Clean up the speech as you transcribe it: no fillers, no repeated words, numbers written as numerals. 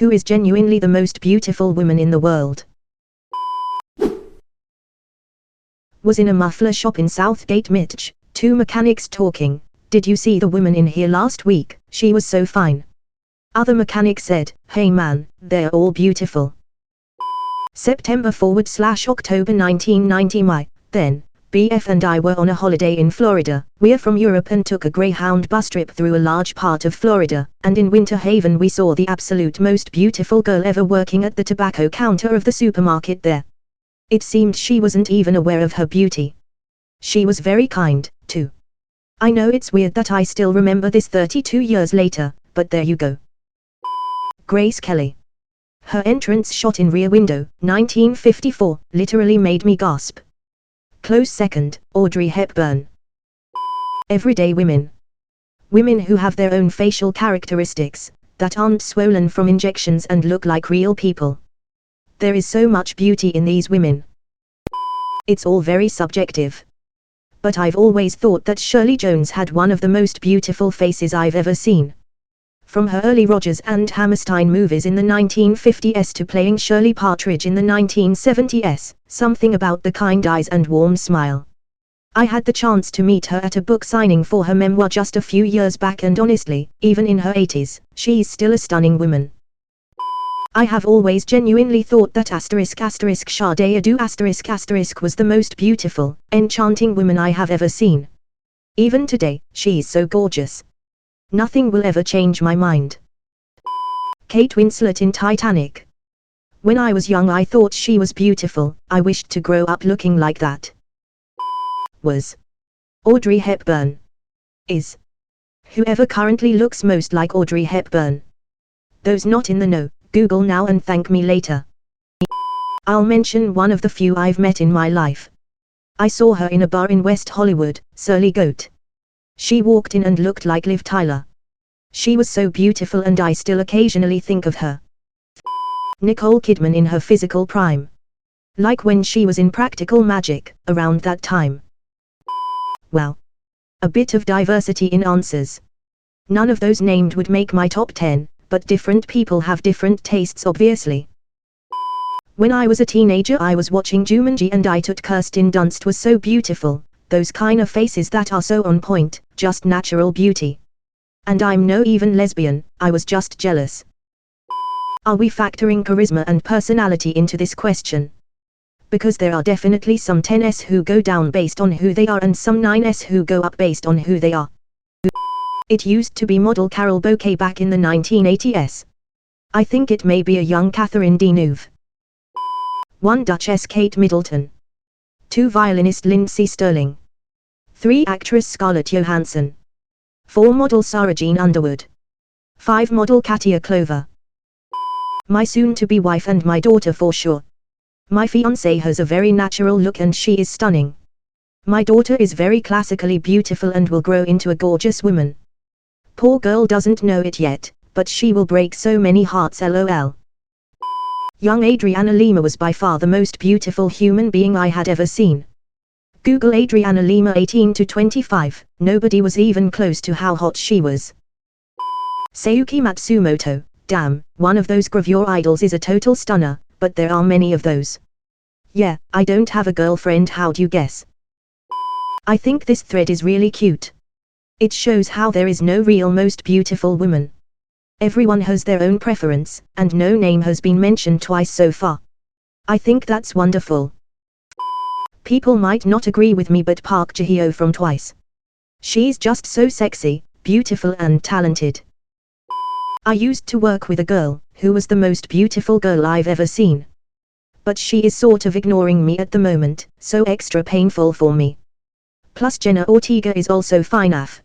Who is genuinely the most beautiful woman in the world? Was in a muffler shop in Southgate, Mitch. Two mechanics talking. Did you see the woman in here last week? She was so fine. Other mechanic said, hey man, they're all beautiful. September/October 1990. Then, BF and I were on a holiday in Florida. We're from Europe and took a Greyhound bus trip through a large part of Florida, and in Winter Haven we saw the absolute most beautiful girl ever working at the tobacco counter of the supermarket there. It seemed she wasn't even aware of her beauty. She was very kind, too. I know it's weird that I still remember this 32 years later, but there you go. Grace Kelly. Her entrance shot in Rear Window, 1954, literally made me gasp. Close second, Audrey Hepburn. Everyday women. Women who have their own facial characteristics, that aren't swollen from injections and look like real people. There is so much beauty in these women. It's all very subjective. But I've always thought that Shirley Jones had one of the most beautiful faces I've ever seen. From her early Rodgers and Hammerstein movies in the 1950s to playing Shirley Partridge in the 1970s, something about the kind eyes and warm smile. I had the chance to meet her at a book signing for her memoir just a few years back, and honestly, even in her 80s, she's still a stunning woman. I have always genuinely thought that **** Sade Adu *** was the most beautiful, enchanting woman I have ever seen. Even today, she's so gorgeous. Nothing will ever change my mind. Kate Winslet in Titanic. When I was young I thought she was beautiful. I wished to grow up looking like that. Was. Audrey Hepburn. Is. Whoever currently looks most like Audrey Hepburn. Those not in the know, Google now and thank me later. I'll mention one of the few I've met in my life. I saw her in a bar in West Hollywood, Surly Goat. She walked in and looked like Liv Tyler. She was so beautiful and I still occasionally think of her. Nicole Kidman in her physical prime. Like when she was in Practical Magic, around that time. Wow. A bit of diversity in answers. None of those named would make my top 10, but different people have different tastes obviously. When I was a teenager I was watching Jumanji and I thought Kirsten Dunst was so beautiful. Those kind of faces that are so on point, just natural beauty. And I'm no even lesbian, I was just jealous. Are we factoring charisma and personality into this question? Because there are definitely some 10s who go down based on who they are and some 9s who go up based on who they are. It used to be model Carol Bouquet back in the 1980s. I think it may be a young Catherine Deneuve. 1 Duchess Kate Middleton. 2 violinist Lindsey Sterling. 3 actress Scarlett Johansson. 4 model Sarah Jean Underwood. 5 model Katia Clover. My soon-to-be wife and my daughter for sure. My fiancé has a very natural look and she is stunning. My daughter is very classically beautiful and will grow into a gorgeous woman. Poor girl doesn't know it yet, but she will break so many hearts lol. Young Adriana Lima was by far the most beautiful human being I had ever seen. Google Adriana Lima 18 to 25, nobody was even close to how hot she was. Seiyuki Matsumoto, damn, one of those gravure idols is a total stunner, but there are many of those. Yeah, I don't have a girlfriend, how'd you guess? I think this thread is really cute. It shows how there is no real most beautiful woman. Everyone has their own preference, and no name has been mentioned twice so far. I think that's wonderful. People might not agree with me, but Park Ji-hyo from Twice. She's just so sexy, beautiful and talented. I used to work with a girl, who was the most beautiful girl I've ever seen. But she is sort of ignoring me at the moment, so extra painful for me. Plus Jenna Ortega is also fine af.